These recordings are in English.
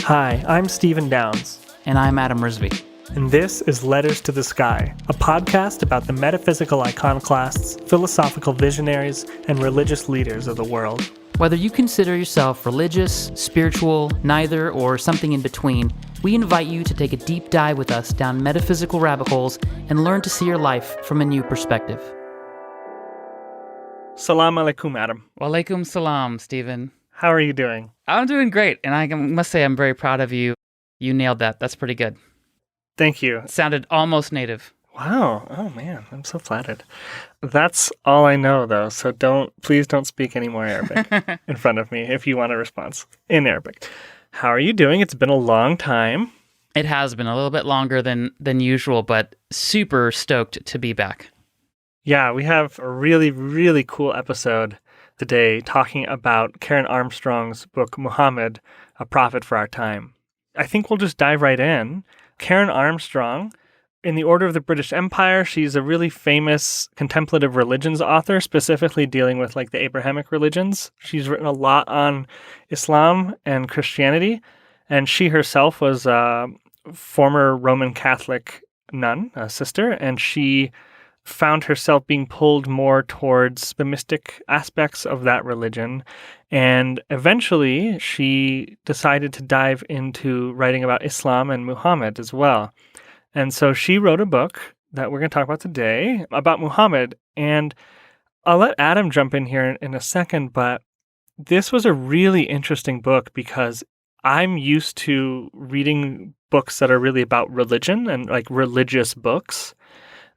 Hi, I'm Stephen Downs. And I'm Adam Risby. And this is Letters to the Sky, a podcast about the metaphysical iconoclasts, philosophical visionaries, and religious leaders of the world. Whether you consider yourself religious, spiritual, neither, or something in between, we invite you to take a deep dive with us down metaphysical rabbit holes and learn to see your life from a new perspective. Salam alaikum, Adam. Walaikum salam, Stephen. How are you doing? I'm doing great, and I must say I'm very proud of you. You nailed that. That's pretty good. Thank you. It sounded almost native. Wow. Oh, man. I'm so flattered. That's all I know, though, so please don't speak any more Arabic in front of me if you want a response in Arabic. How are you doing? It's been a long time. It has been a little bit longer than usual, but super stoked to be back. Yeah, we have a really, really cool episode today talking about Karen Armstrong's book, Muhammad, A Prophet for Our Time. I think we'll just dive right in. Karen Armstrong, in the Order of the British Empire, she's a really famous contemplative religions author, specifically dealing with like the Abrahamic religions. She's written a lot on Islam and Christianity, and she herself was a former Roman Catholic nun, a sister, and she found herself being pulled more towards the mystic aspects of that religion. And eventually, she decided to dive into writing about Islam and Muhammad as well. And so she wrote a book that we're going to talk about today about Muhammad. And I'll let Adam jump in here in a second, but this was a really interesting book because I'm used to reading books that are really about religion and like religious books.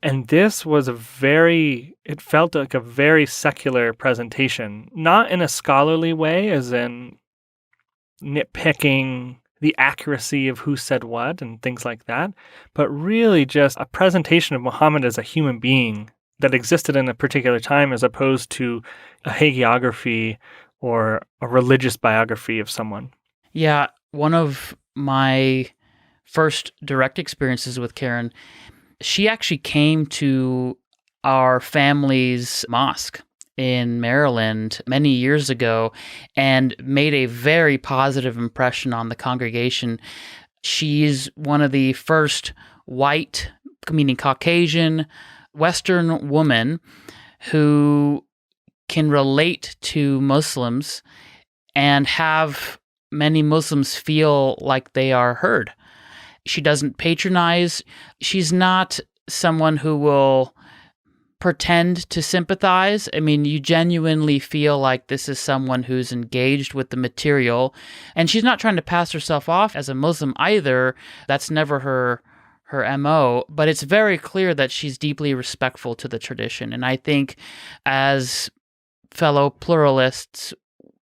And this was it felt like a very secular presentation, not in a scholarly way, as in nitpicking the accuracy of who said what and things like that, but really just a presentation of Muhammad as a human being that existed in a particular time as opposed to a hagiography or a religious biography of someone. Yeah, one of my first direct experiences with Karen, she actually came to our family's mosque in Maryland many years ago and made a very positive impression on the congregation. She's one of the first white, meaning Caucasian, Western woman who can relate to Muslims and have many Muslims feel like they are heard. She doesn't patronize. She's not someone who will pretend to sympathize. I mean, you genuinely feel like this is someone who's engaged with the material, and she's not trying to pass herself off as a Muslim either. That's never her MO, but it's very clear that she's deeply respectful to the tradition. And I think as fellow pluralists,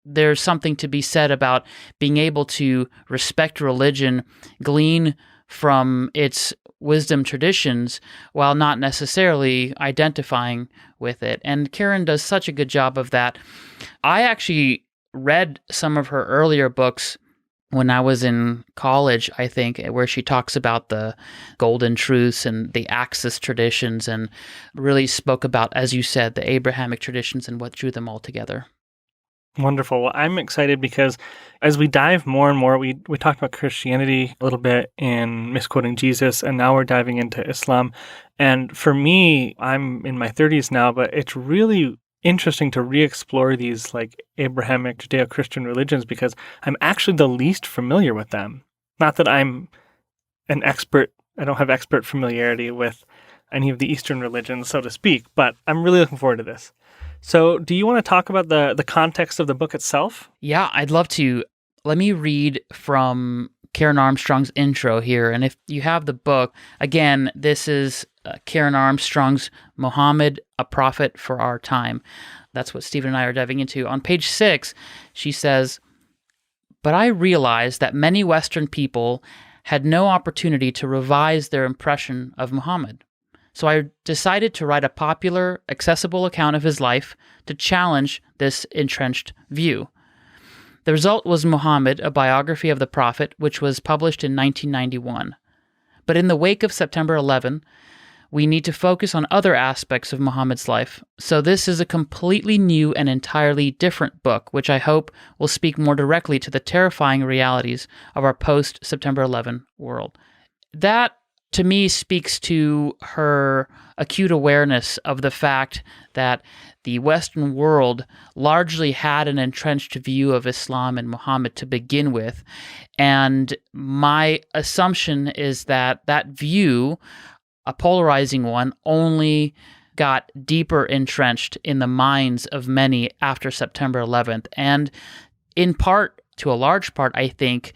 there's something to be said about being able to respect religion, glean from its wisdom traditions, while not necessarily identifying with it. And Karen does such a good job of that. I actually read some of her earlier books when I was in college, I think, where she talks about the golden truths and the Axis traditions and really spoke about, as you said, the Abrahamic traditions and what drew them all together. Wonderful. Well, I'm excited because as we dive more and more, we talked about Christianity a little bit in Misquoting Jesus, and now we're diving into Islam. And for me, I'm in my 30s now, but it's really interesting to re-explore these like Abrahamic Judeo-Christian religions because I'm actually the least familiar with them. Not that I'm an expert, I don't have expert familiarity with any of the Eastern religions, so to speak, but I'm really looking forward to this. So do you want to talk about the context of the book itself? Yeah, I'd love to. Let me read from Karen Armstrong's intro here. And if you have the book, again, this is Karen Armstrong's Muhammad, A Prophet for Our Time. That's what Stephen and I are diving into. On page 6, she says, "But I realized that many Western people had no opportunity to revise their impression of Muhammad. So I decided to write a popular, accessible account of his life to challenge this entrenched view. The result was Muhammad, a biography of the Prophet, which was published in 1991. But in the wake of September 11, we need to focus on other aspects of Muhammad's life. So this is a completely new and entirely different book, which I hope will speak more directly to the terrifying realities of our post-September 11 world. That, to me, speaks to her acute awareness of the fact that the Western world largely had an entrenched view of Islam and Muhammad to begin with. And my assumption is that that view, a polarizing one, only got deeper entrenched in the minds of many after September 11th. And in part, to a large part, I think,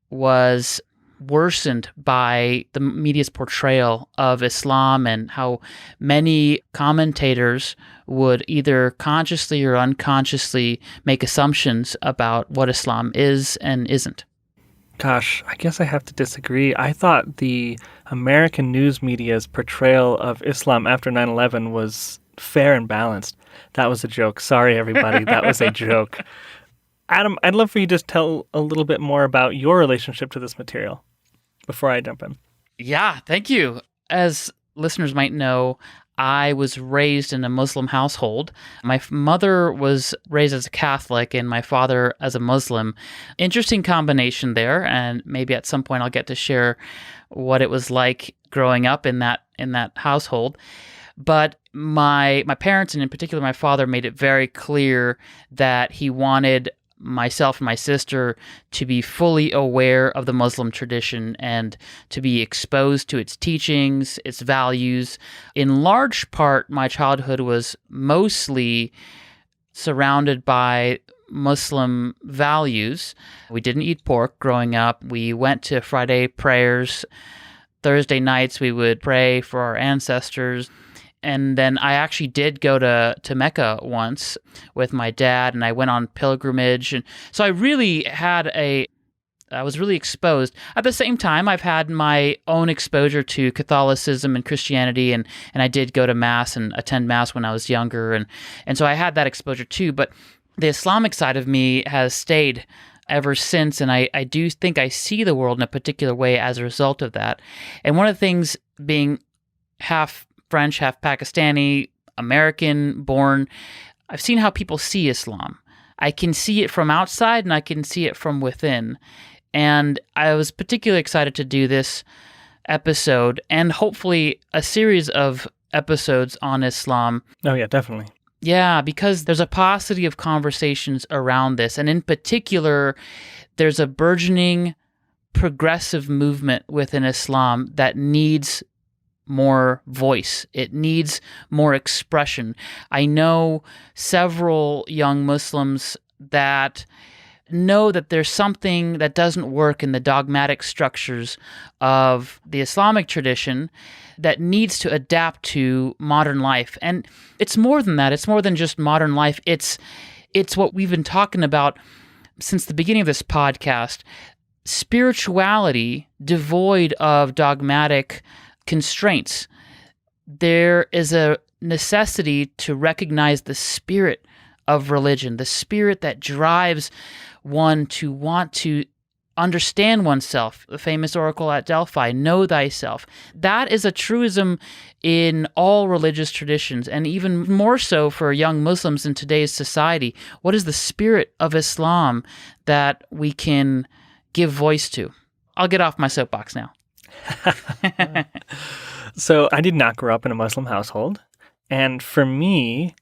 was worsened by the media's portrayal of Islam and how many commentators would either consciously or unconsciously make assumptions about what Islam is and isn't. Gosh, I guess I have to disagree. I thought the American news media's portrayal of Islam after 9/11 was fair and balanced. That was a joke. Sorry, everybody. That was a joke. Adam, I'd love for you to just tell a little bit more about your relationship to this material before I jump in. Yeah, thank you. As listeners might know, I was raised in a Muslim household. My mother was raised as a Catholic and my father as a Muslim. Interesting combination there, and maybe at some point I'll get to share what it was like growing up in that household. But my parents, and in particular my father, made it very clear that he wanted myself and my sister to be fully aware of the Muslim tradition and to be exposed to its teachings, its values. In large part, my childhood was mostly surrounded by Muslim values. We didn't eat pork growing up. We went to Friday prayers. Thursday nights, we would pray for our ancestors. And then I actually did go to Mecca once with my dad, and I went on pilgrimage. And so I was really exposed. At the same time, I've had my own exposure to Catholicism and Christianity, and I did go to Mass and attend Mass when I was younger. And so I had that exposure too. But the Islamic side of me has stayed ever since, and I do think I see the world in a particular way as a result of that. And one of the things, being half French, half Pakistani, American born, I've seen how people see Islam. I can see it from outside and I can see it from within. And I was particularly excited to do this episode and hopefully a series of episodes on Islam. Oh, yeah, definitely. Yeah, because there's a paucity of conversations around this. And in particular, there's a burgeoning progressive movement within Islam that needs more voice. It needs more expression. I know several young Muslims that know that there's something that doesn't work in the dogmatic structures of the Islamic tradition that needs to adapt to modern life. And it's more than that. It's more than just modern life. It's what we've been talking about since the beginning of this podcast. Spirituality devoid of dogmatic constraints. There is a necessity to recognize the spirit of religion, the spirit that drives one to want to understand oneself. The famous oracle at Delphi, know thyself. That is a truism in all religious traditions, and even more so for young Muslims in today's society. What is the spirit of Islam that we can give voice to? I'll get off my soapbox now. So I did not grow up in a Muslim household. And for me,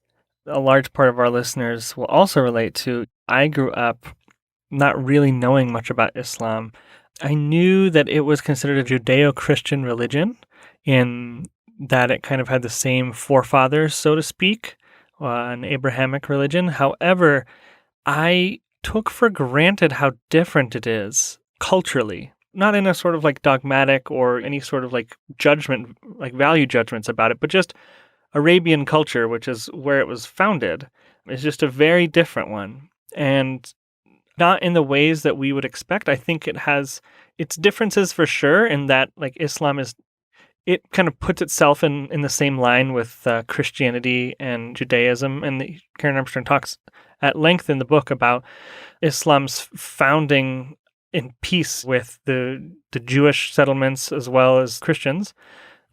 a large part of our listeners will also relate to, I grew up not really knowing much about Islam. I knew that it was considered a Judeo-Christian religion in that it kind of had the same forefathers, so to speak, an Abrahamic religion. However, I took for granted how different it is culturally. Not in a sort of like dogmatic or any sort of like judgment, like value judgments about it, but just Arabian culture, which is where it was founded, is just a very different one. And not in the ways that we would expect. I think it has its differences for sure in that like Islam it kind of puts itself in the same line with Christianity and Judaism. And Karen Armstrong talks at length in the book about Islam's founding in peace with the Jewish settlements as well as Christians.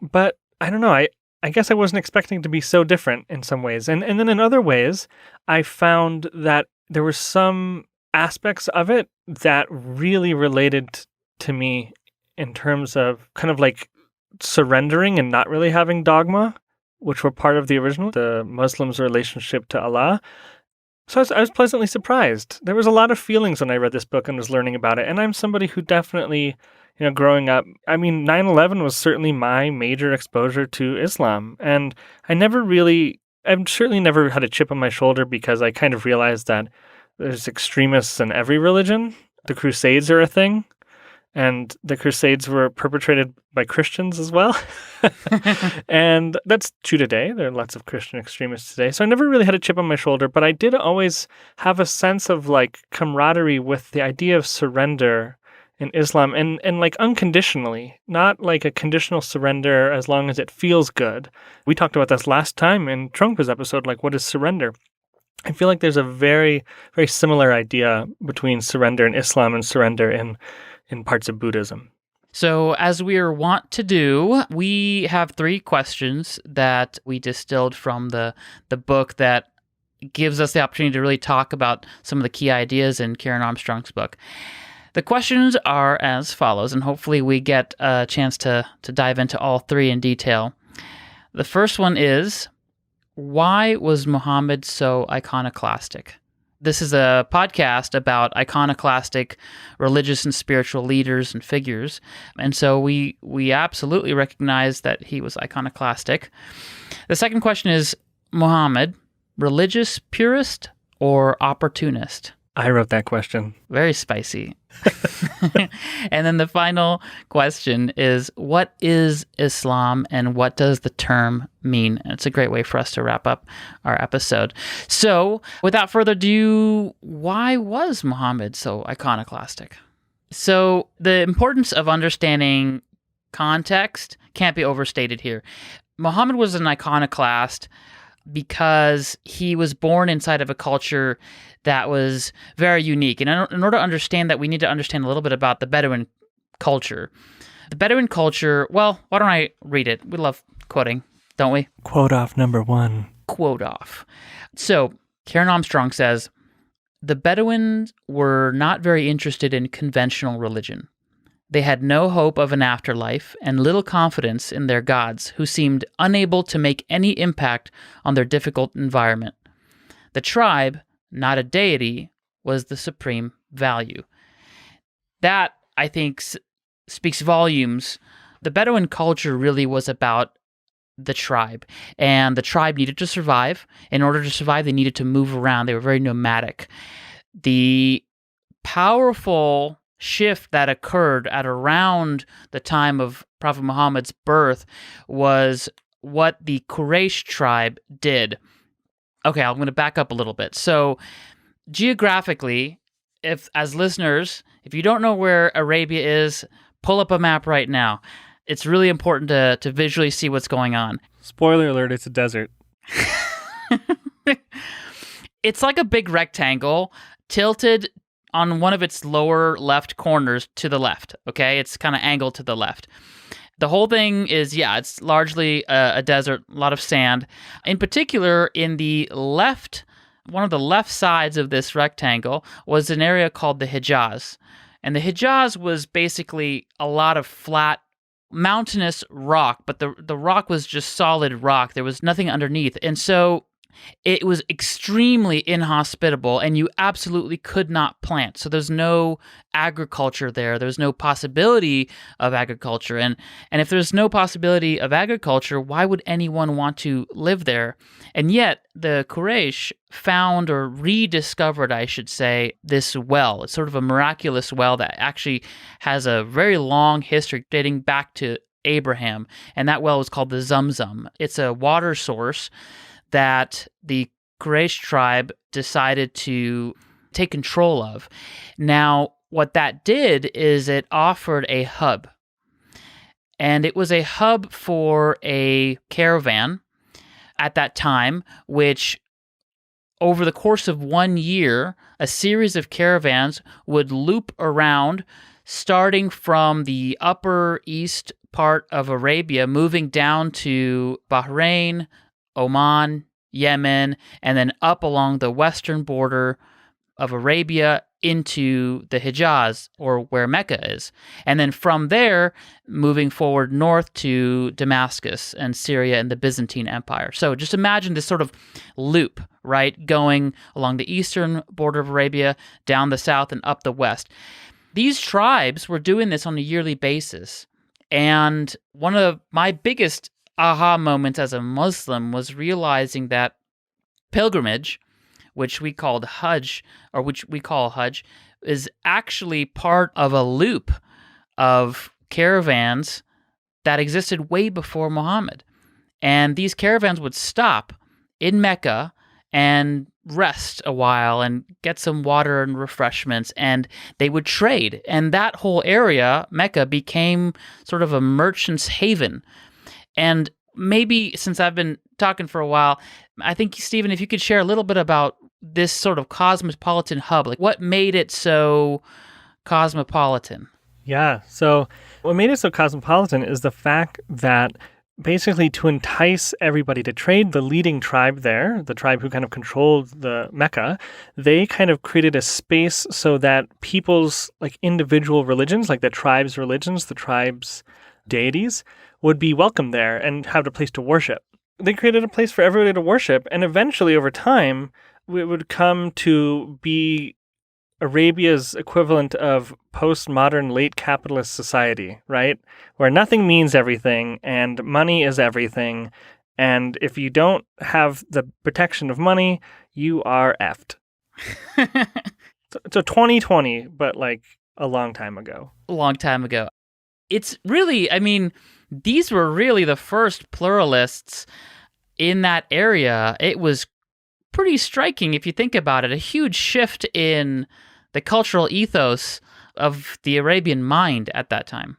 But I don't know. I guess I wasn't expecting to be so different in some ways. And then in other ways, I found that there were some aspects of it that really related to me in terms of kind of like surrendering and not really having dogma, which were part of the original, the Muslim's relationship to Allah. So I was pleasantly surprised. There was a lot of feelings when I read this book and was learning about it. And I'm somebody who definitely, growing up, I mean, 9/11 was certainly my major exposure to Islam. And I've certainly never had a chip on my shoulder because I kind of realized that there's extremists in every religion. The Crusades are a thing. And the Crusades were perpetrated by Christians as well. And that's true today. There are lots of Christian extremists today. So I never really had a chip on my shoulder, but I did always have a sense of like camaraderie with the idea of surrender in Islam and like unconditionally, not like a conditional surrender as long as it feels good. We talked about this last time in Trungpa's episode, like what is surrender? I feel like there's a very, very similar idea between surrender in Islam and surrender in parts of Buddhism. So, as we are wont to do, we have 3 questions that we distilled from the book that gives us the opportunity to really talk about some of the key ideas in Karen Armstrong's book. The questions are as follows, and hopefully we get a chance to dive into all 3 in detail. The first one is, why was Muhammad so iconoclastic? This is a podcast about iconoclastic religious and spiritual leaders and figures. And so we absolutely recognize that he was iconoclastic. The second question is, Muhammad, religious purist or opportunist? I wrote that question. Very spicy. And then the final question is, what is Islam and what does the term mean? And it's a great way for us to wrap up our episode. So, without further ado, why was Muhammad so iconoclastic? So, the importance of understanding context can't be overstated here. Muhammad was an iconoclast because he was born inside of a culture that was very unique. And in order to understand that, we need to understand a little bit about the Bedouin culture. The Bedouin culture, well, why don't I read it? We love quoting, don't we? Quote off number 1. Quote off. So, Karen Armstrong says, the Bedouins were not very interested in conventional religion. They had no hope of an afterlife and little confidence in their gods, who seemed unable to make any impact on their difficult environment. The tribe, not a deity, was the supreme value. That, I think, speaks volumes. The Bedouin culture really was about the tribe, and the tribe needed to survive. In order to survive, they needed to move around. They were very nomadic. The powerful shift that occurred at around the time of Prophet Muhammad's birth was what the Quraysh tribe did. Okay, I'm going to back up a little bit. So, geographically, as listeners, if you don't know where Arabia is, pull up a map right now. It's really important to visually see what's going on. Spoiler alert, it's a desert. It's like a big rectangle tilted on one of its lower left corners to the left, okay? It's kind of angled to the left. The whole thing is, it's largely a desert, a lot of sand. In particular, in the left, one of the left sides of this rectangle was an area called the Hijaz. And the Hijaz was basically a lot of flat, mountainous rock, but the rock was just solid rock. There was nothing underneath. And so it was extremely inhospitable, and you absolutely could not plant. So there's no agriculture there. There's no possibility of agriculture. And if there's no possibility of agriculture, why would anyone want to live there? And yet, the Quraysh found, or rediscovered, I should say, this well. It's sort of a miraculous well that actually has a very long history dating back to Abraham. And that well was called the Zamzam. It's a water source that the Quraysh tribe decided to take control of. Now, what that did is it offered a hub. And it was a hub for a caravan at that time, which over the course of 1 year, a series of caravans would loop around, starting from the upper east part of Arabia, moving down to Bahrain, Oman, Yemen, and then up along the western border of Arabia into the Hijaz, or where Mecca is. And then from there, moving forward north to Damascus and Syria and the Byzantine Empire. So just imagine this sort of loop, right, going along the eastern border of Arabia, down the south and up the west. These tribes were doing this on a yearly basis. And one of my biggest aha moments as a Muslim was realizing that pilgrimage, which we call Hajj, is actually part of a loop of caravans that existed way before Muhammad. And these caravans would stop in Mecca and rest a while and get some water and refreshments, and they would trade. And that whole area, Mecca, became sort of a merchant's haven. And maybe since I've been talking for a while, I think, Stephen, if you could share a little bit about this sort of cosmopolitan hub, like what made it so cosmopolitan? Yeah. So what made it so cosmopolitan is the fact that basically to entice everybody to trade, the leading tribe there, the tribe who kind of controlled the Mecca, they kind of created a space so that people's like individual religions, like the tribe's religions, the tribe's deities, would be welcome there and have a place to worship. They created a place for everybody to worship, and eventually over time, it would come to be Arabia's equivalent of postmodern late capitalist society, right? Where nothing means everything and money is everything. And if you don't have the protection of money, you are effed. So 2020, but like a long time ago. A long time ago. It's really, I mean, these were really the first pluralists in that area. It was pretty striking if you think about it, a huge shift in the cultural ethos of the Arabian mind at that time.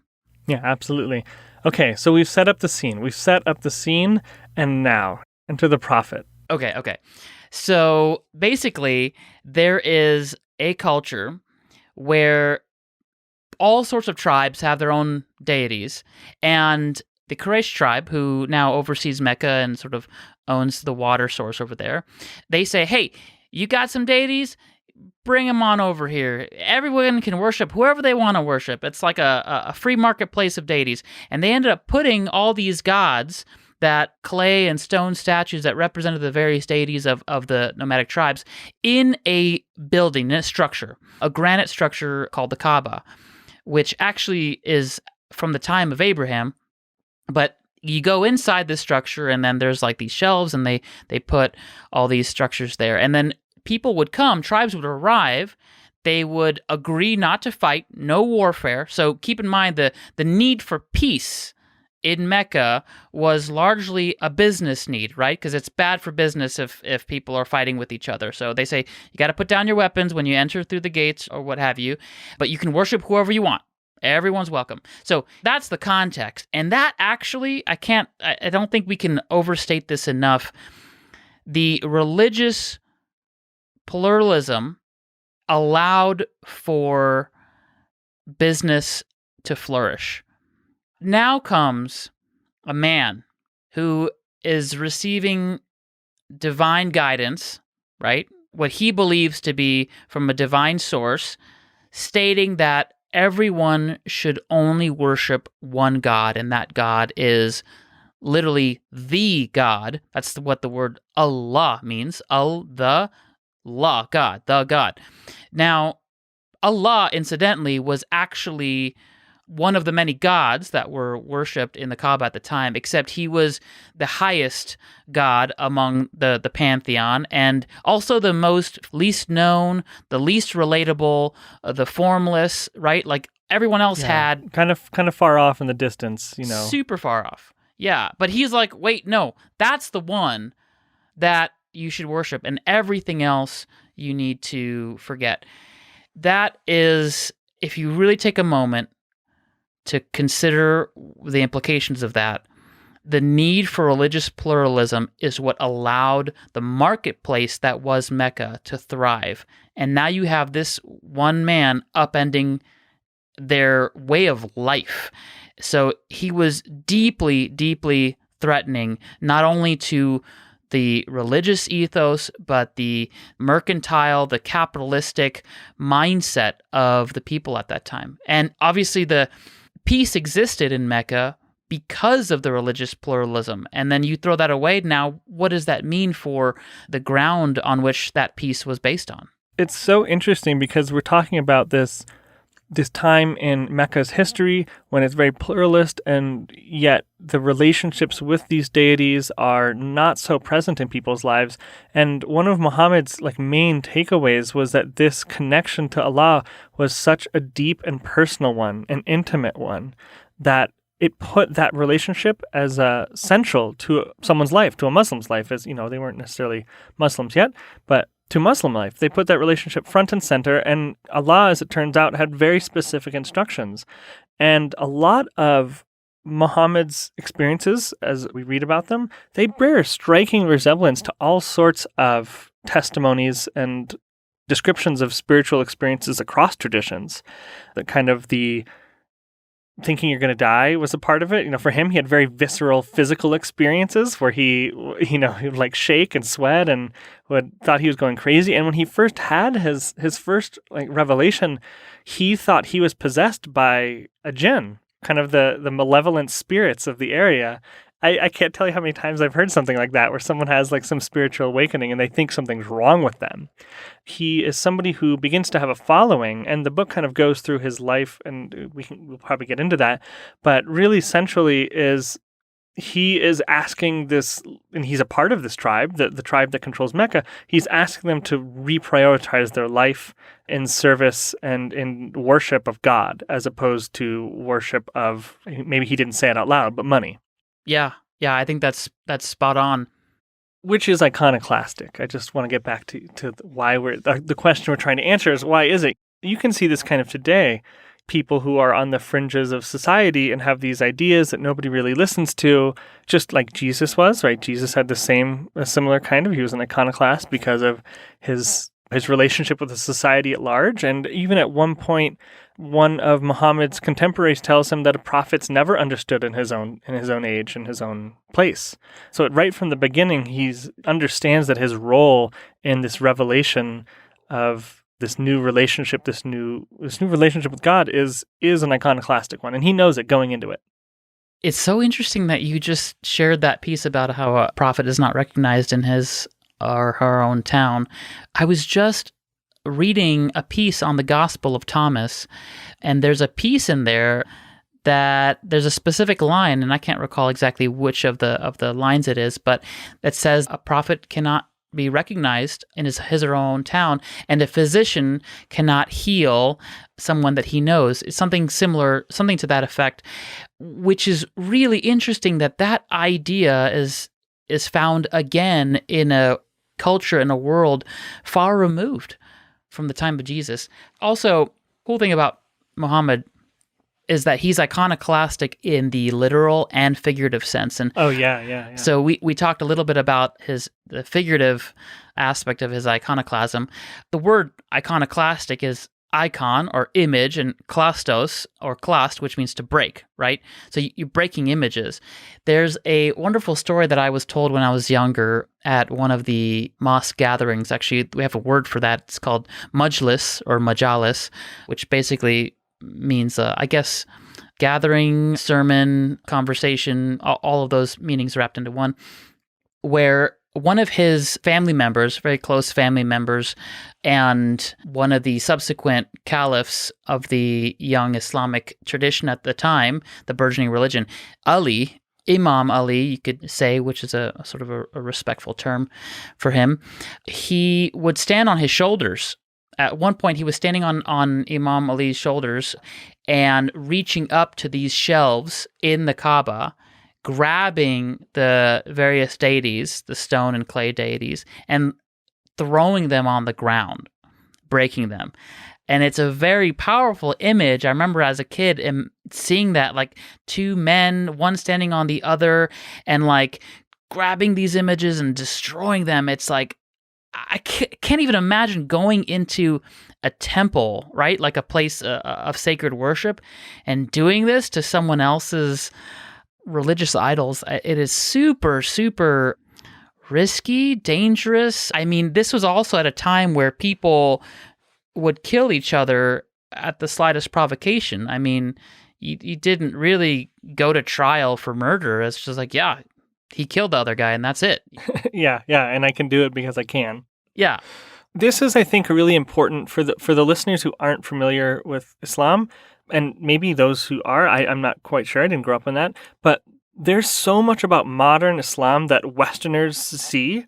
Yeah, absolutely. Okay, so we've set up the scene. And now enter the prophet. Okay. So basically, there is a culture where all sorts of tribes have their own deities, and the Quraysh tribe, who now oversees Mecca and sort of owns the water source over there, they say, hey, you got some deities? Bring them on over here. Everyone can worship whoever they want to worship. It's like a free marketplace of deities. And they ended up putting all these gods, that clay and stone statues that represented the various deities of the nomadic tribes, in a building, in a structure, a granite structure called the Kaaba, which actually is from the time of Abraham. But you go inside this structure, and then there's like these shelves, and they put all these structures there. And then people would come, tribes would arrive, they would agree not to fight, no warfare. So keep in mind the need for peace in Mecca was largely a business need, right? Because it's bad for business if people are fighting with each other. So they say, you got to put down your weapons when you enter through the gates or what have you, but you can worship whoever you want. Everyone's welcome. So that's the context. And that actually, I don't think we can overstate this enough. The religious pluralism allowed for business to flourish. Now comes a man who is receiving divine guidance, right? What he believes to be from a divine source, stating that everyone should only worship one God, and that God is literally the God. That's what the word Allah means. God. Now, Allah, incidentally, was actually one of the many gods that were worshipped in the Kaaba at the time, except he was the highest god among the pantheon, and also the least known, the least relatable, the formless, right? Like everyone else had kind of far off in the distance, you know. Super far off. Yeah, but he's like, wait, no, that's the one that you should worship, and everything else you need to forget. That is, if you really take a moment to consider the implications of that, the need for religious pluralism is what allowed the marketplace that was Mecca to thrive. And now you have this one man upending their way of life. So he was deeply, deeply threatening, not only to the religious ethos, but the mercantile, the capitalistic mindset of the people at that time. And obviously the peace existed in Mecca because of the religious pluralism. And then you throw that away. Now, what does that mean for the ground on which that peace was based on? It's so interesting because we're talking about this time in Mecca's history when it's very pluralist, and yet the relationships with these deities are not so present in people's lives. And one of Muhammad's main takeaways was that this connection to Allah was such a deep and personal one, an intimate one, that it put that relationship as central to someone's life, to a Muslim's life. As you know, they weren't necessarily Muslims yet, but to Muslim life, they put that relationship front and center. And Allah, as it turns out, had very specific instructions. And a lot of Muhammad's experiences, as we read about them, they bear striking resemblance to all sorts of testimonies and descriptions of spiritual experiences across traditions. That kind of the thinking you're going to die was a part of it. For him, he had very visceral physical experiences where he would shake and sweat and thought he was going crazy. And when he first had his first revelation, he thought he was possessed by a jinn, kind of the malevolent spirits of the area. I can't tell you how many times I've heard something like that, where someone has some spiritual awakening and they think something's wrong with them. He is somebody who begins to have a following, and the book kind of goes through his life, and we'll probably get into that. But really centrally is he is asking this, and he's a part of this tribe, the tribe that controls Mecca. He's asking them to reprioritize their life in service and in worship of God, as opposed to worship of, maybe he didn't say it out loud, but money. Yeah, I think that's spot on. Which is iconoclastic. I just want to get back to why the question we're trying to answer is, why is it? You can see this kind of today. People who are on the fringes of society and have these ideas that nobody really listens to, just like Jesus was, right? Jesus had a similar kind of, he was an iconoclast because of his relationship with the society at large. And even at one point, one of Muhammad's contemporaries tells him that a prophet's never understood in his own age, in his own place. So right from the beginning, he understands that his role in this revelation of this new relationship, this new relationship with God is an iconoclastic one, and he knows it going into it. It's so interesting that you just shared that piece about how a prophet is not recognized in his or her own town. I was just reading a piece on the Gospel of Thomas, and there's a piece in there that there's a specific line, and I can't recall exactly which of the lines it is, but it says a prophet cannot be recognized in his or her own town, and a physician cannot heal someone that he knows. It's something similar, something to that effect, which is really interesting that idea is found again in a culture, in a world far removed from the time of Jesus. Also, cool thing about Muhammad is that he's iconoclastic in the literal and figurative sense. And yeah. So we talked a little bit about the figurative aspect of his iconoclasm. The word iconoclastic is icon or image, and klastos or klast, which means to break, right? So you're breaking images. There's a wonderful story that I was told when I was younger at one of the mosque gatherings. Actually, we have a word for that. It's called majlis or majalis, which basically means, I guess, gathering, sermon, conversation, all of those meanings wrapped into one, where one of his family members, very close family members, and one of the subsequent caliphs of the young Islamic tradition at the time, the burgeoning religion, Ali, Imam Ali, you could say, which is a sort of a respectful term for him, he would stand on his shoulders. At one point, he was standing on Imam Ali's shoulders and reaching up to these shelves in the Kaaba, grabbing the various deities, the stone and clay deities, and throwing them on the ground, breaking them. And it's a very powerful image. I remember as a kid seeing that, like two men, one standing on the other, and like grabbing these images and destroying them. It's like I can't even imagine going into a temple, right? Like a place of sacred worship, and doing this to someone else's religious idols. It is super, super risky, dangerous. I mean, this was also at a time where people would kill each other at the slightest provocation. I mean, you didn't really go to trial for murder. It's just like, yeah, he killed the other guy and that's it. Yeah, and I can do it because I can. Yeah. This is, I think, really important for the listeners who aren't familiar with Islam, and maybe those who are. I'm not quite sure. I didn't grow up in that. But there's so much about modern Islam that Westerners see.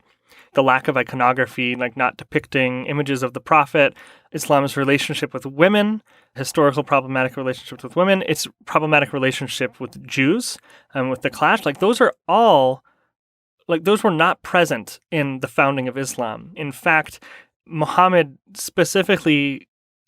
The lack of iconography, like not depicting images of the Prophet, Islam's relationship with women, historical problematic relationships with women, its problematic relationship with Jews, and with the clash. Like those are all, like those were not present in the founding of Islam. In fact, Muhammad specifically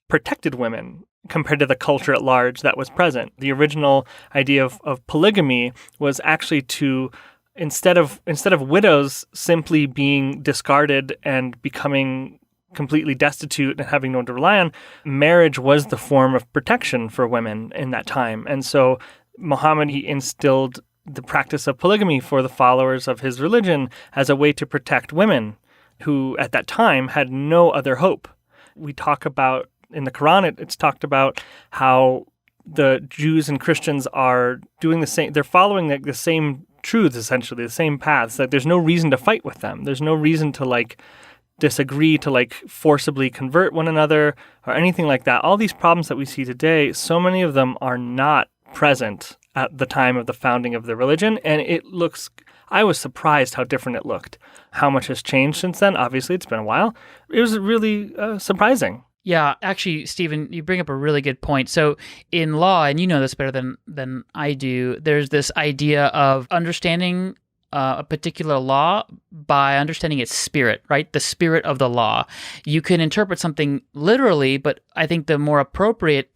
protected women compared to the culture at large that was present. The original idea of polygamy was actually to instead of widows simply being discarded and becoming completely destitute and having no one to rely on, marriage was the form of protection for women in that time. And so Muhammad, he instilled the practice of polygamy for the followers of his religion as a way to protect women who at that time had no other hope. We talk about in the Quran, it's talked about how the Jews and Christians are doing the same, they're following the same truths, essentially, the same paths. Like there's no reason to fight with them. There's no reason to like disagree, to like forcibly convert one another or anything like that. All these problems that we see today, so many of them are not present at the time of the founding of the religion. And I was surprised how different it looked. How much has changed since then? Obviously, it's been a while. It was really surprising. Yeah, actually, Stephen, you bring up a really good point. So in law, and you know this better than I do, there's this idea of understanding a particular law by understanding its spirit, right? The spirit of the law. You can interpret something literally, but I think the more appropriate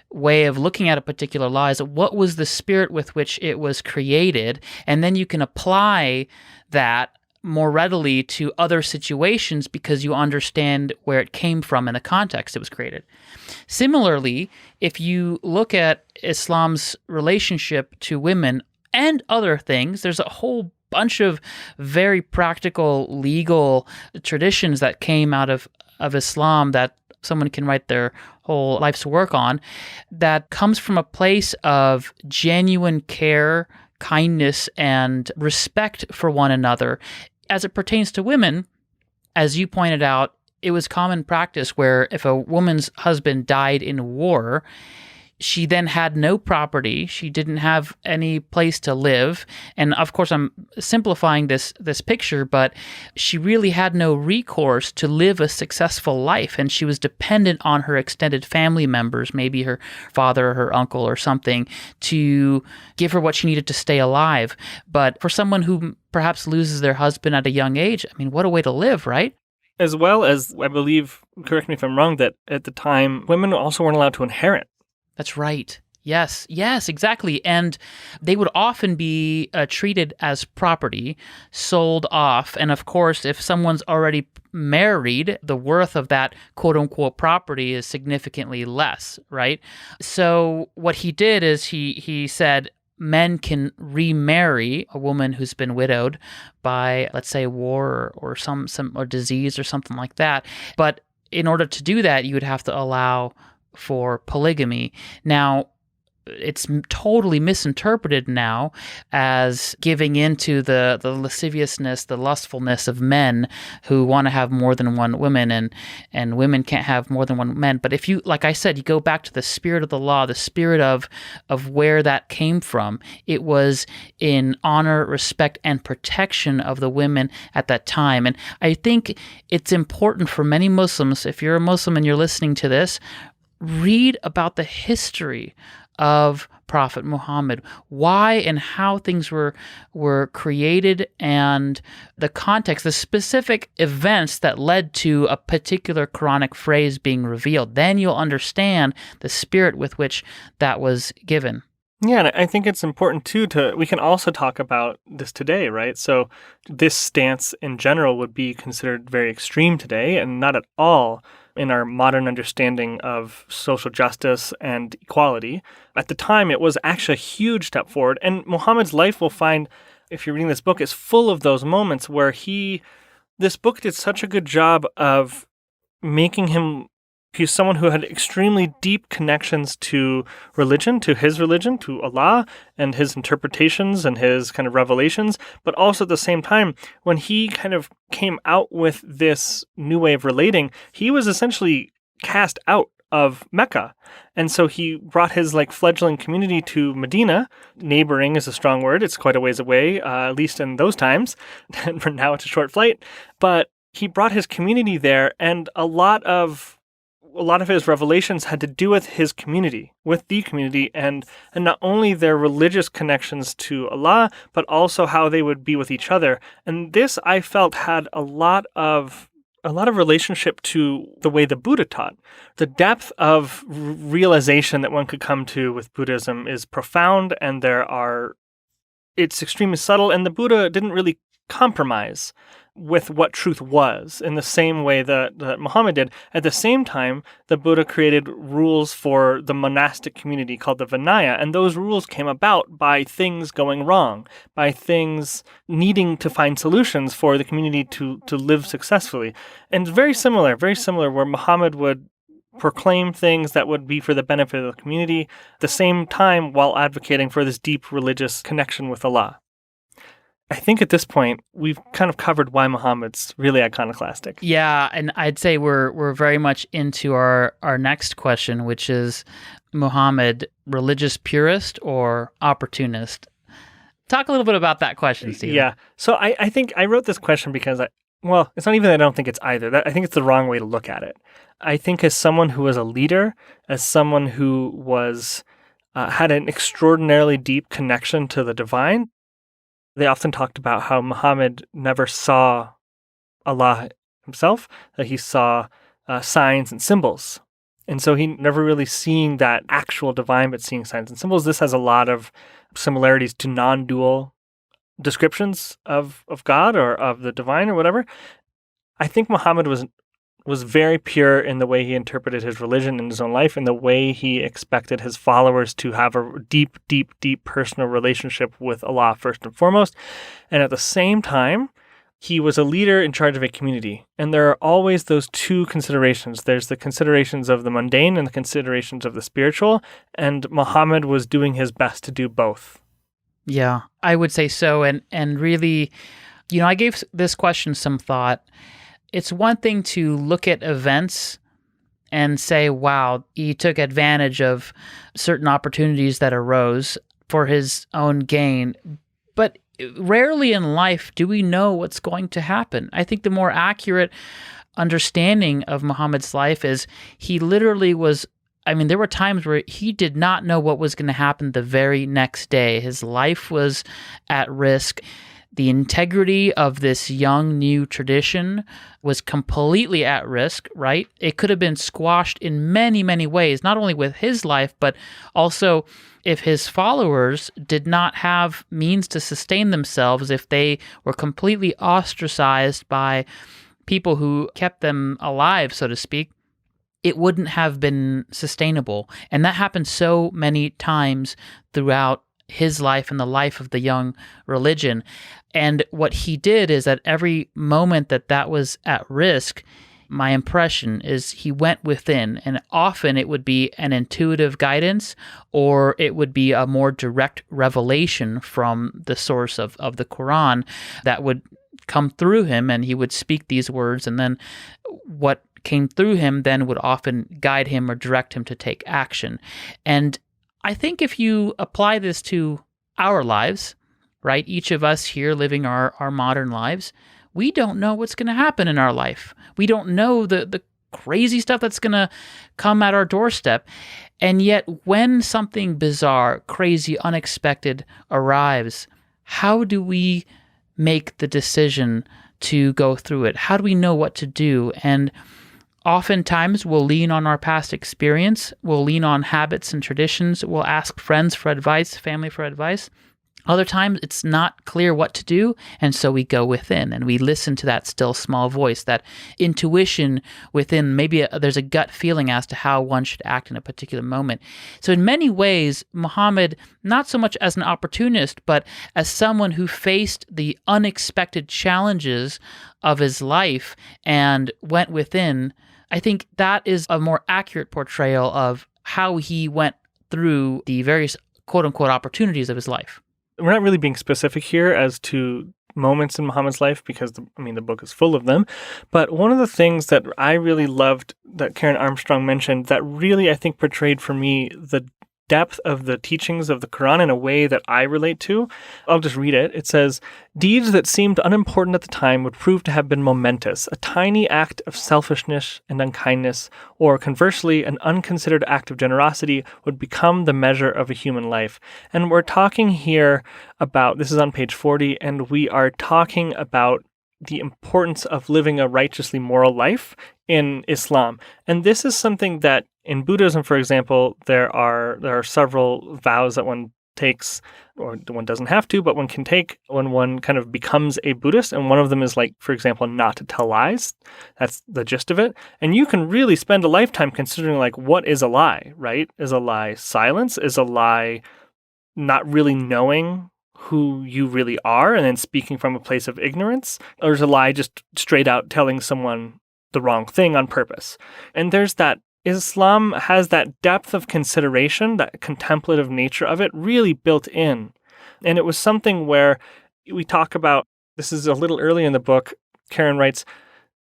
way of looking at a particular law is what was the spirit with which it was created, and then you can apply that more readily to other situations because you understand where it came from and the context it was created. Similarly, if you look at Islam's relationship to women and other things, there's a whole bunch of very practical legal traditions that came out of Islam that someone can write their whole life's work on, that comes from a place of genuine care, kindness, and respect for one another. As it pertains to women, as you pointed out, it was common practice where if a woman's husband died in war, she then had no property. She didn't have any place to live. And of course, I'm simplifying this picture, but she really had no recourse to live a successful life. And she was dependent on her extended family members, maybe her father or her uncle or something, to give her what she needed to stay alive. But for someone who perhaps loses their husband at a young age, I mean, what a way to live, right? As well as, I believe, correct me if I'm wrong, that at the time, women also weren't allowed to inherit. That's right. Yes, exactly. And they would often be treated as property, sold off. And of course, if someone's already married, the worth of that quote-unquote property is significantly less, right? So what he did is he said men can remarry a woman who's been widowed by, let's say, war or some or disease or something like that. But in order to do that, you would have to allow for polygamy. Now, it's totally misinterpreted now as giving into the lasciviousness, the lustfulness of men who want to have more than one woman, and women can't have more than one man. But if you, like I said, you go back to the spirit of the law, the spirit of where that came from, it was in honor, respect, and protection of the women at that time. And I think it's important for many Muslims, if you're a Muslim and you're listening to this, read about the history of Prophet Muhammad, why and how things were created, and the context, the specific events that led to a particular Quranic phrase being revealed. Then you'll understand the spirit with which that was given. Yeah, and I think it's important too we can also talk about this today, right? So this stance in general would be considered very extreme today and not at all in our modern understanding of social justice and equality. At the time, it was actually a huge step forward. And Muhammad's life, we'll find, if you're reading this book, is full of those moments where this book did such a good job of making him. He's someone who had extremely deep connections to religion, to Allah, and his interpretations and his kind of revelations. But also at the same time, when he kind of came out with this new way of relating, he was essentially cast out of Mecca. And so he brought his fledgling community to Medina. Neighboring is a strong word. It's quite a ways away, at least in those times. And for now, it's a short flight. But he brought his community there, and a lot of his revelations had to do with his community, with the community, and not only their religious connections to Allah, but also how they would be with each other. And this, I felt, had a lot of relationship to the way the Buddha taught. The depth of realization that one could come to with Buddhism is profound, and it's extremely subtle, and the Buddha didn't really compromise with what truth was in the same way that Muhammad did. At the same time, the Buddha created rules for the monastic community called the Vinaya, and those rules came about by things going wrong, by things needing to find solutions for the community to live successfully. And very similar where Muhammad would proclaim things that would be for the benefit of the community, at the same time while advocating for this deep religious connection with Allah. I think at this point, we've kind of covered why Muhammad's really iconoclastic. Yeah, and I'd say we're very much into our next question, which is Muhammad, religious purist or opportunist? Talk a little bit about that question, Stephen. Yeah, so I think I wrote this question because, it's not even that I don't think it's either. I think it's the wrong way to look at it. I think as someone who was a leader, as someone who was had an extraordinarily deep connection to the divine, they often talked about how Muhammad never saw Allah himself, that he saw signs and symbols. And so he never really seeing that actual divine, but seeing signs and symbols. This has a lot of similarities to non-dual descriptions of God or of the divine or whatever. I think Muhammad was very pure in the way he interpreted his religion in his own life, in the way he expected his followers to have a deep, deep, deep personal relationship with Allah first and foremost. And at the same time, he was a leader in charge of a community. And there are always those two considerations. There's the considerations of the mundane and the considerations of the spiritual. And Muhammad was doing his best to do both. Yeah, I would say so. And really, I gave this question some thought. It's one thing to look at events and say, wow, he took advantage of certain opportunities that arose for his own gain. But rarely in life do we know what's going to happen. I think the more accurate understanding of Muhammad's life is he literally there were times where he did not know what was going to happen the very next day. His life was at risk. The integrity of this young, new tradition was completely at risk, right? It could have been squashed in many, many ways, not only with his life, but also if his followers did not have means to sustain themselves, if they were completely ostracized by people who kept them alive, so to speak, it wouldn't have been sustainable. And that happened so many times throughout his life and the life of the young religion. And what he did is at every moment that was at risk, my impression is he went within, and often it would be an intuitive guidance or it would be a more direct revelation from the source of the Quran that would come through him, and he would speak these words, and then what came through him then would often guide him or direct him to take action. And I think if you apply this to our lives, right, each of us here living our modern lives, we don't know what's going to happen in our life. We don't know the crazy stuff that's going to come at our doorstep. And yet when something bizarre, crazy, unexpected arrives, how do we make the decision to go through it? How do we know what to do? And Oftentimes, we'll lean on our past experience, we'll lean on habits and traditions, we'll ask friends for advice, family for advice. Other times, it's not clear what to do, and so we go within and we listen to that still small voice, that intuition within. Maybe there's a gut feeling as to how one should act in a particular moment. So in many ways, Muhammad, not so much as an opportunist, but as someone who faced the unexpected challenges of his life and went within, I think that is a more accurate portrayal of how he went through the various quote-unquote opportunities of his life. We're not really being specific here as to moments in Muhammad's life because, the book is full of them. But one of the things that I really loved that Karen Armstrong mentioned that really, I think, portrayed for me the depth of the teachings of the Quran in a way that I relate to. I'll just read it. It says, "Deeds that seemed unimportant at the time would prove to have been momentous. A tiny act of selfishness and unkindness, or conversely, an unconsidered act of generosity would become the measure of a human life." And we're talking here about, this is on page 40, and we are talking about the importance of living a righteously moral life in Islam. And this is something that in Buddhism, for example, there are several vows that one takes, or one doesn't have to, but one can take when one kind of becomes a Buddhist. And one of them is, like, for example, not to tell lies. That's the gist of it. And you can really spend a lifetime considering, like, what is a lie, right? Is a lie silence? Is a lie not really knowing who you really are and then speaking from a place of ignorance? Or is a lie just straight out telling someone the wrong thing on purpose? And there's that. Islam has that depth of consideration, that contemplative nature of it really built in. And it was something where we talk about, this is a little early in the book, Karen writes,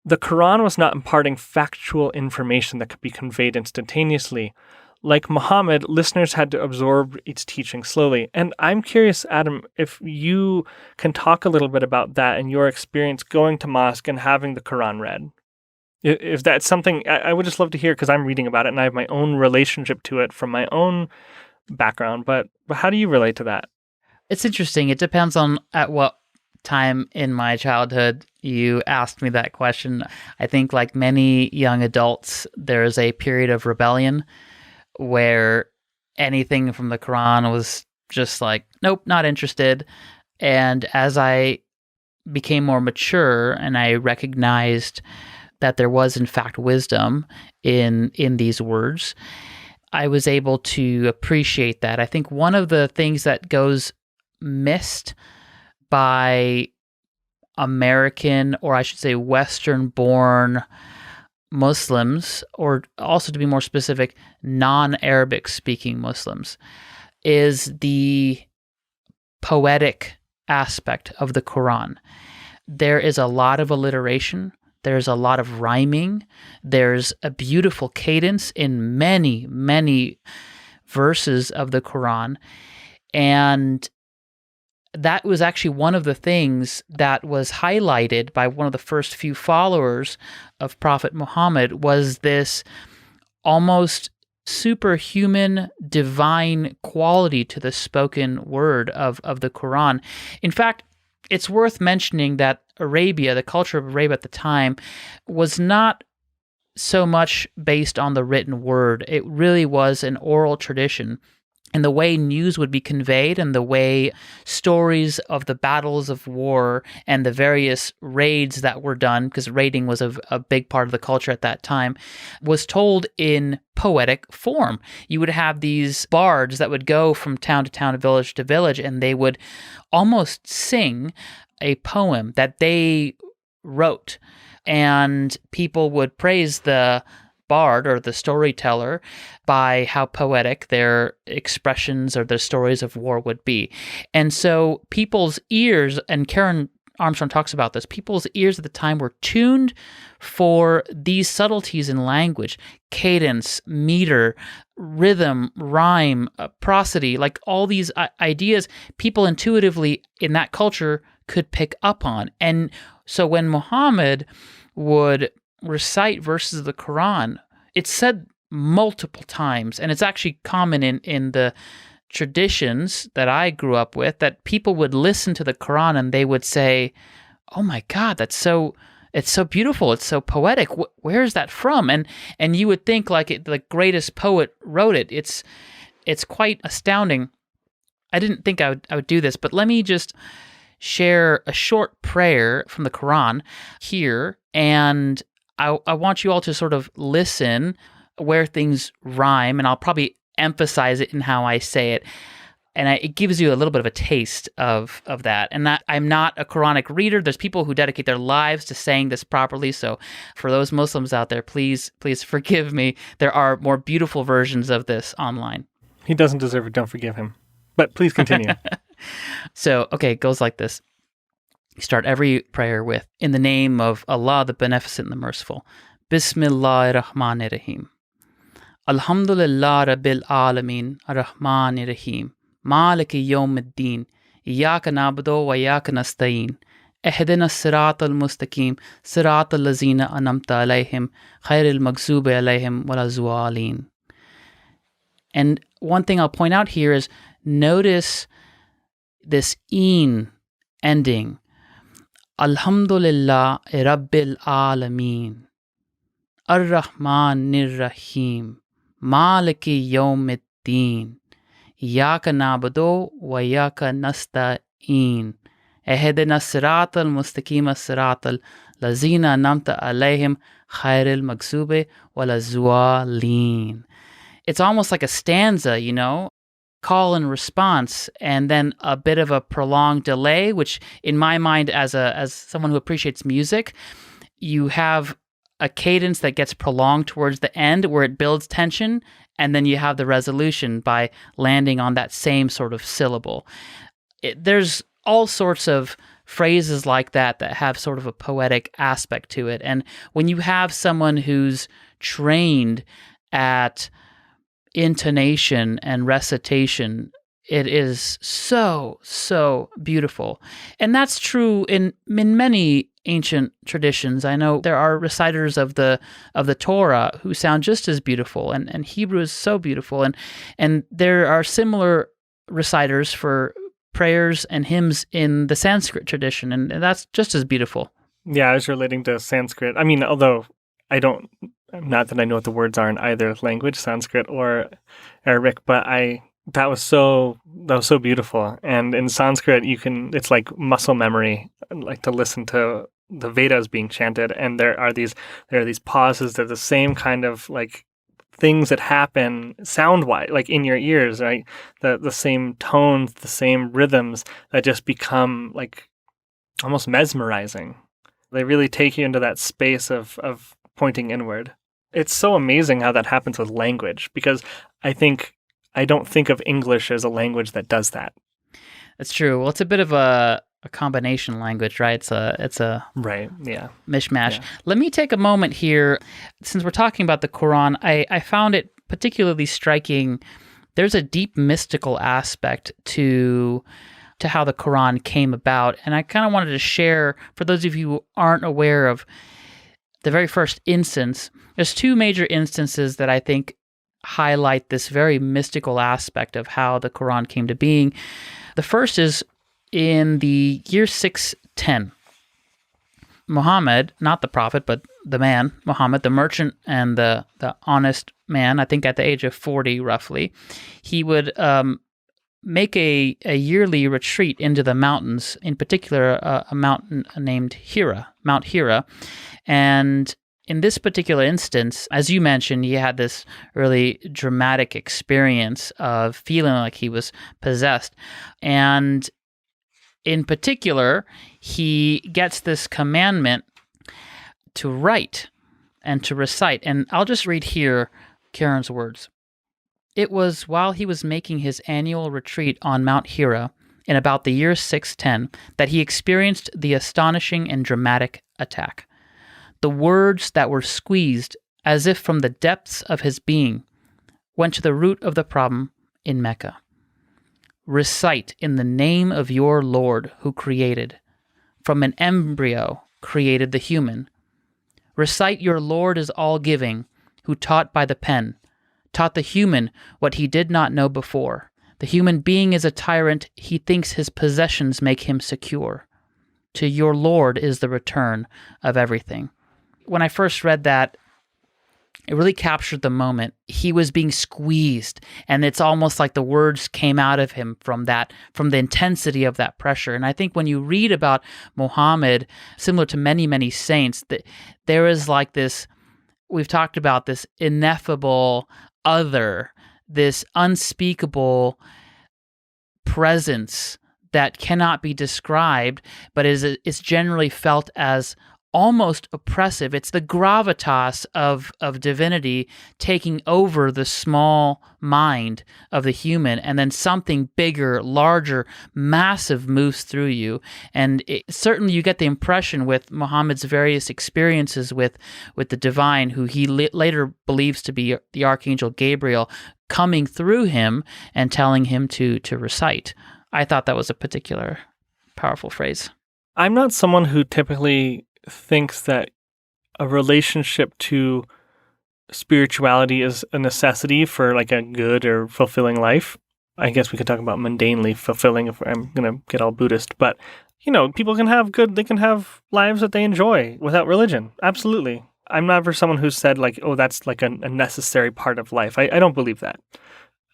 "The Quran was not imparting factual information that could be conveyed instantaneously. Like Muhammad, listeners had to absorb its teaching slowly." And I'm curious, Adam, if you can talk a little bit about that and your experience going to mosque and having the Quran read. If that's something, I would just love to hear, because I'm reading about it and I have my own relationship to it from my own background. But how do you relate to that? It's interesting. It depends on at what time in my childhood you asked me that question. I think, like many young adults, there is a period of rebellion where anything from the Quran was just like, nope, not interested. And as I became more mature and I recognized that there was, in fact, wisdom in these words, I was able to appreciate that. I think one of the things that goes missed by American, or I should say Western-born Muslims, or also to be more specific, non-Arabic speaking Muslims, is the poetic aspect of the Quran. There is a lot of alliteration. There's a lot of rhyming. There's a beautiful cadence in many, many verses of the Quran. And that was actually one of the things that was highlighted by one of the first few followers of Prophet Muhammad, was this almost superhuman, divine quality to the spoken word of the Quran. In fact, it's worth mentioning that Arabia, the culture of Arabia at the time, was not so much based on the written word. It really was an oral tradition. And the way news would be conveyed and the way stories of the battles of war and the various raids that were done, because raiding was a big part of the culture at that time, was told in poetic form. You would have these bards that would go from town to town, village to village, and they would almost sing a poem that they wrote. And people would praise the bard or the storyteller by how poetic their expressions or their stories of war would be. And so people's ears, and Karen Armstrong talks about this, people's ears at the time were tuned for these subtleties in language, cadence, meter, rhythm, rhyme, prosody, like all these ideas people intuitively in that culture could pick up on. And so when Muhammad would recite verses of the Quran, it's said multiple times, and it's actually common in the traditions that I grew up with, that people would listen to the Quran and they would say, "Oh my God, that's so it's so beautiful. It's so poetic. Where is that from? And you would think like the greatest poet wrote it. It's quite astounding. I didn't think I would do this, but let me just share a short prayer from the Quran here, and I want you all to sort of listen where things rhyme, and I'll probably emphasize it in how I say it. And it gives you a little bit of a taste of that. And I'm not a Quranic reader. There's people who dedicate their lives to saying this properly. So for those Muslims out there, please forgive me. There are more beautiful versions of this online. He doesn't deserve it. Don't forgive him. But please continue. So, okay, it goes like this. You start every prayer with, in the name of Allah, the Beneficent and the Merciful. Bismillahir Rahmanir Rahim. Alhamdulillah Rabbil Alameen Ar-Rahmanir Rahim. Maliki Yawmiddin. Iyyaka na'budu wa iyyaka nasta'in. Ihdina as-siratal mustaqim. Siratal lazina an'amta alayhim. Khairil maghdubi alayhim waladdallin. And one thing I'll point out here is notice this "een" ending. Alhamdulillah Rabbil Alameen. Ar-Rahmanir Rahim. Maliki Yawmiddin. Iyyaka na'budu wa iyyaka nasta'in. Ihdina as-siratal mustaqim siratal lazina an'amta alayhim khairil maghdubi waladdallin. It's almost like a stanza, call and response, and then a bit of a prolonged delay, which in my mind, as someone who appreciates music, you have a cadence that gets prolonged towards the end where it builds tension, and then you have the resolution by landing on that same sort of syllable. There's all sorts of phrases like that have sort of a poetic aspect to it. And when you have someone who's trained at intonation and recitation, it is so, so beautiful. And that's true in many ancient traditions. I know there are reciters of the Torah who sound just as beautiful, and Hebrew is so beautiful. And there are similar reciters for prayers and hymns in the Sanskrit tradition, and that's just as beautiful. Yeah, I was relating to Sanskrit. I mean, although not that I know what the words are in either language, Sanskrit or Arabic, but that was so beautiful. And in Sanskrit, it's like muscle memory, like to listen to the Vedas being chanted, and there are these pauses. They're the same kind of like things that happen sound-wise, like in your ears, right? The same tones, the same rhythms that just become like almost mesmerizing. They really take you into that space of pointing inward. It's so amazing how that happens with language, because I don't think of English as a language that does that. That's true. Well, it's a bit of a combination language, right? It's a right, yeah, mishmash. Yeah. Let me take a moment here. Since we're talking about the Quran, I found it particularly striking. There's a deep mystical aspect to how the Quran came about, and I kind of wanted to share, for those of you who aren't aware of the very first instance, there's two major instances that I think highlight this very mystical aspect of how the Quran came to being. The first is in the year 610. Muhammad, not the prophet, but the man, Muhammad, the merchant and the honest man, I think at the age of 40 roughly, he would make a yearly retreat into the mountains, in particular a mountain named Hira, Mount Hira. And in this particular instance, as you mentioned, he had this really dramatic experience of feeling like he was possessed. And in particular, he gets this commandment to write and to recite. And I'll just read here Karen's words. It was while he was making his annual retreat on Mount Hira in about the year 610 that he experienced the astonishing and dramatic attack. The words that were squeezed as if from the depths of his being went to the root of the problem in Mecca. Recite in the name of your Lord who created. From an embryo created the human. Recite your Lord is all-giving, who taught by the pen, taught the human what he did not know before. The human being is a tyrant, he thinks his possessions make him secure. to your Lord is the return of everything. When I first read that, it really captured the moment. He was being squeezed, and it's almost like the words came out of him from the intensity of that pressure. And I think when you read about Muhammad, similar to many, many saints, there is like this, we've talked about this ineffable other, this unspeakable presence that cannot be described, but is generally felt as almost oppressive. It's the gravitas of divinity taking over the small mind of the human, and then something bigger, larger, massive moves through you. And certainly you get the impression with Muhammad's various experiences with the divine, who he later believes to be the Archangel Gabriel, coming through him and telling him to recite. I thought that was a particular powerful phrase. I'm not someone who typically thinks that a relationship to spirituality is a necessity for like a good or fulfilling life. I guess we could talk about mundanely fulfilling if I'm going to get all Buddhist, but people can have lives that they enjoy without religion. Absolutely. I'm never someone who said like, oh, that's like a necessary part of life. I don't believe that.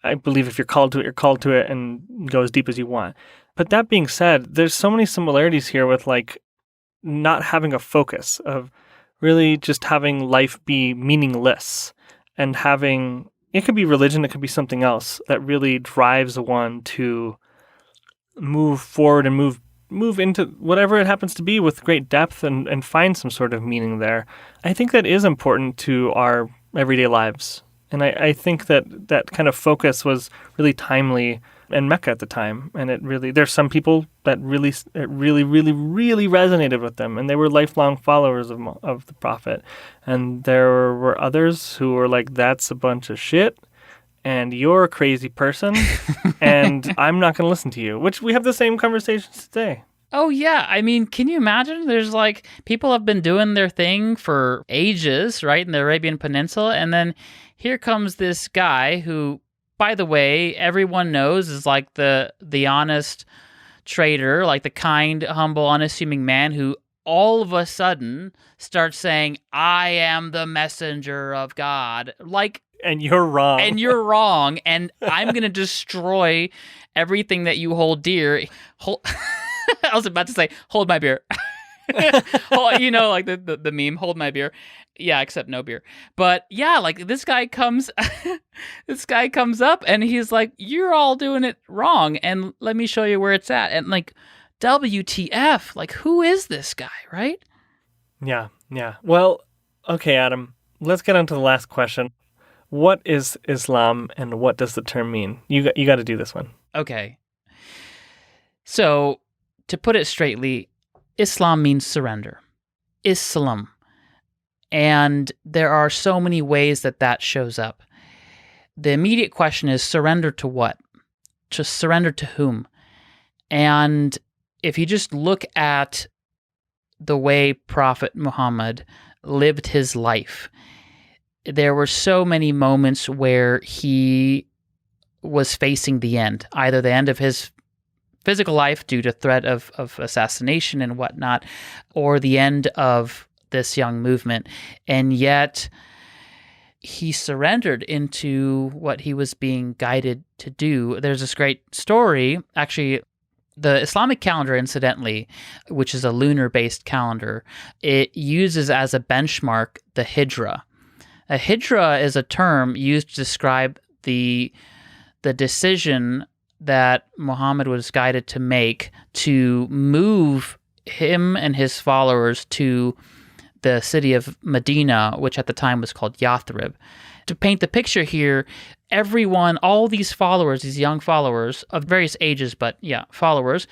I believe if you're called to it, you're called to it, and go as deep as you want. But that being said, there's so many similarities here with like not having a focus, of really just having life be meaningless, and having, it could be religion, it could be something else that really drives one to move forward and move into whatever it happens to be with great depth and find some sort of meaning there. I think that is important to our everyday lives. And I think that kind of focus was really timely in Mecca at the time. And there's some people that it really resonated with them. And they were lifelong followers of the Prophet. And there were others who were like, that's a bunch of shit. And you're a crazy person. And I'm not going to listen to you. Which we have the same conversations today. Oh, yeah. I mean, can you imagine? There's like, people have been doing their thing for ages, right, in the Arabian Peninsula. And then here comes this guy who, by the way, everyone knows is like the honest trader, like the kind, humble, unassuming man who all of a sudden starts saying, I am the messenger of God. Like, and you're wrong. And you're wrong. And I'm going to destroy everything that you hold dear. I was about to say, hold my beer. Like the meme, hold my beer. Yeah, except no beer. But yeah, like this guy comes up and he's like, you're all doing it wrong. And let me show you where it's at. And like, WTF, like who is this guy, right? Yeah. Well, okay, Adam, let's get on to the last question. What is Islam and what does the term mean? You got to do this one. Okay. So, to put it straightly, Islam means surrender. Islam. And there are so many ways that shows up. The immediate question is surrender to what? To surrender to whom? And if you just look at the way Prophet Muhammad lived his life, there were so many moments where he was facing the end, either the end of his physical life due to threat of assassination and whatnot, or the end of this young movement. And yet he surrendered into what he was being guided to do. There's this great story, actually, the Islamic calendar, incidentally, which is a lunar-based calendar, it uses as a benchmark the Hijra. A Hijra is a term used to describe the decision that Muhammad was guided to make to move him and his followers to the city of Medina, which at the time was called Yathrib. To paint the picture here, everyone, all these followers, these young followers of various ages, but yeah, followers,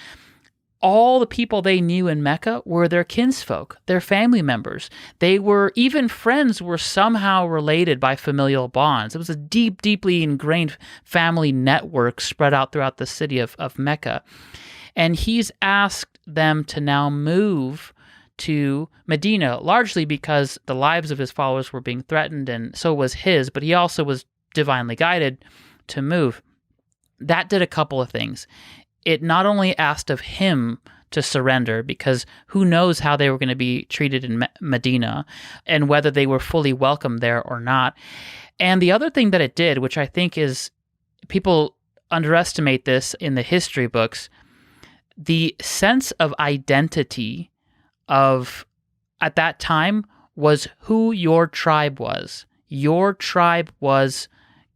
all the people they knew in Mecca were their kinsfolk, their family members. They were, even friends were somehow related by familial bonds. It was a deeply ingrained family network spread out throughout the city of Mecca. And he's asked them to now move to Medina, largely because the lives of his followers were being threatened, and so was his, but he also was divinely guided to move. That did a couple of things. It not only asked of him to surrender, because who knows how they were going to be treated in Medina and whether they were fully welcome there or not. And the other thing that it did, which I think is, people underestimate this in the history books, the sense of identity of, at that time, was who your tribe was. Your tribe was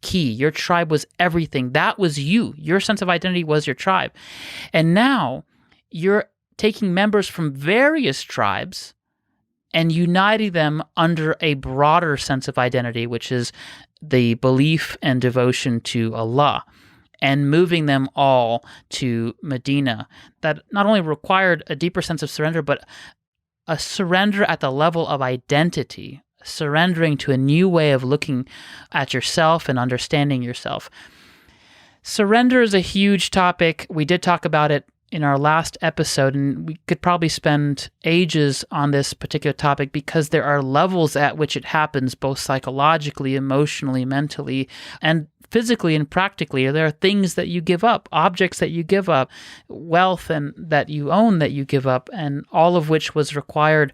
key. Your tribe was everything. That was you. Your sense of identity was your tribe. And now you're taking members from various tribes and uniting them under a broader sense of identity, which is the belief and devotion to Allah, and moving them all to Medina. That not only required a deeper sense of surrender, but a surrender at the level of identity, surrendering to a new way of looking at yourself and understanding yourself. Surrender is a huge topic. We did talk about it in our last episode, and we could probably spend ages on this particular topic because there are levels at which it happens, both psychologically, emotionally, mentally, and physically and practically. There are things that you give up, objects that you give up, wealth and that you own that you give up, and all of which was required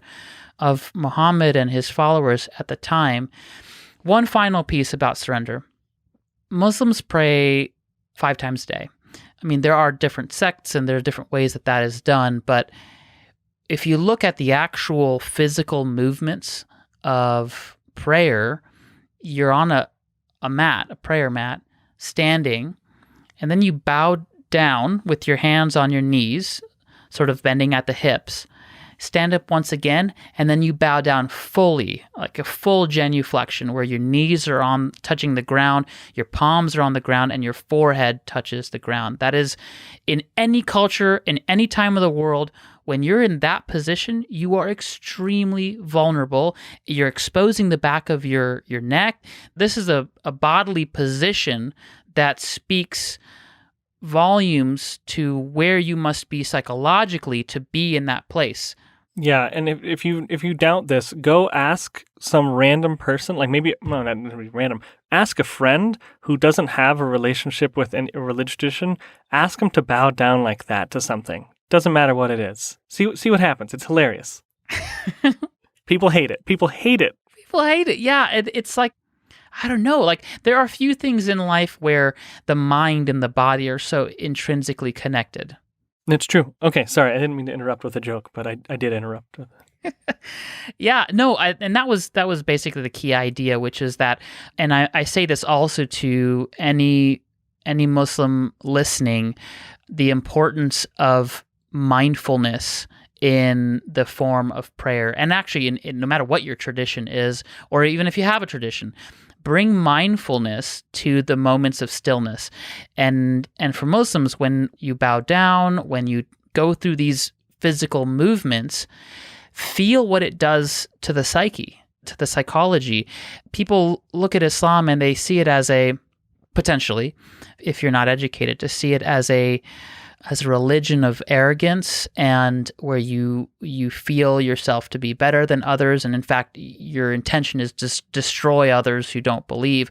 of Muhammad and his followers at the time. One final piece about surrender. Muslims pray 5 times a day. I mean, there are different sects and there are different ways that that is done, but if you look at the actual physical movements of prayer, you're on a mat, a prayer mat, standing, and then you bow down with your hands on your knees, sort of bending at the hips, stand up once again, and then you bow down fully, like a full genuflection, where your knees are on touching the ground, your palms are on the ground, and your forehead touches the ground. That is, in any culture, in any time of the world, when you're in that position, you are extremely vulnerable. You're exposing the back of your neck. This is a bodily position that speaks volumes to where you must be psychologically to be in that place. Yeah, and if you doubt this, go ask some random person, like maybe, well, not random, ask a friend who doesn't have a relationship with a religious tradition, ask them to bow down like that to something. Doesn't matter what it is. See what happens. It's hilarious. People hate it. People hate it. People hate it. Yeah, it's like, I don't know, like there are few things in life where the mind and the body are so intrinsically connected. It's true. Okay, sorry, I didn't mean to interrupt with a joke, but I did interrupt. Yeah, no, and that was basically the key idea, which is that, and I say this also to any Muslim listening, the importance of mindfulness in the form of prayer, and actually in no matter what your tradition is, or even if you have a tradition, bring mindfulness to the moments of stillness. And for Muslims, when you bow down, when you go through these physical movements, feel what it does to the psyche, to the psychology. People look at Islam and they see it as potentially, if you're not educated, to see it as a religion of arrogance, and where you feel yourself to be better than others, and in fact your intention is to destroy others who don't believe.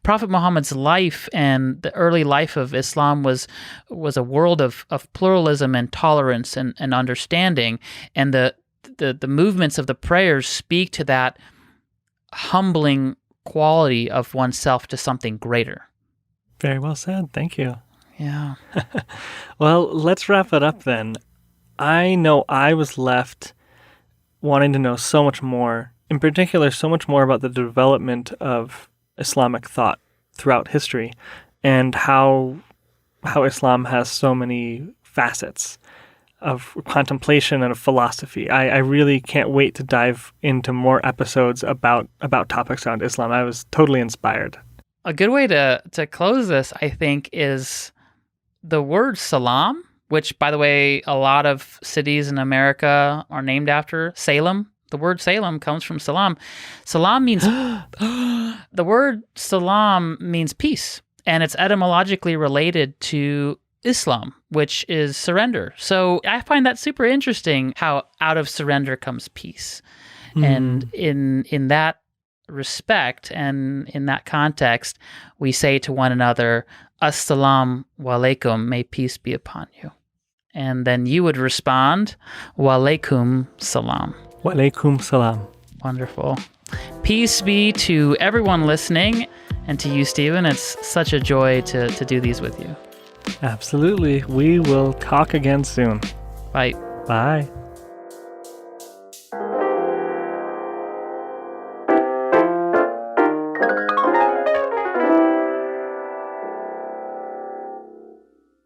Prophet Muhammad's life and the early life of Islam was a world of pluralism and tolerance and understanding, and the movements of the prayers speak to that humbling quality of oneself to something greater. Very well said. Thank you. Yeah. Well, let's wrap it up then. I know I was left wanting to know so much more, in particular, so much more about the development of Islamic thought throughout history and how Islam has so many facets of contemplation and of philosophy. I really can't wait to dive into more episodes about topics around Islam. I was totally inspired. A good way to close this, I think, is the word salam, which, by the way, a lot of cities in America are named after. Salem. The word Salem comes from salam. Salam means the word salam means peace, and it's etymologically related to Islam, which is surrender. So I find that super interesting, how out of surrender comes peace. And in that respect and in that context, we say to one another, Assalamu alaikum, may peace be upon you. And then you would respond, Wa alaikum salam. Wa alaikum salam. Wonderful. Peace be to everyone listening and to you, Stephen. It's such a joy to do these with you. Absolutely. We will talk again soon. Bye. Bye.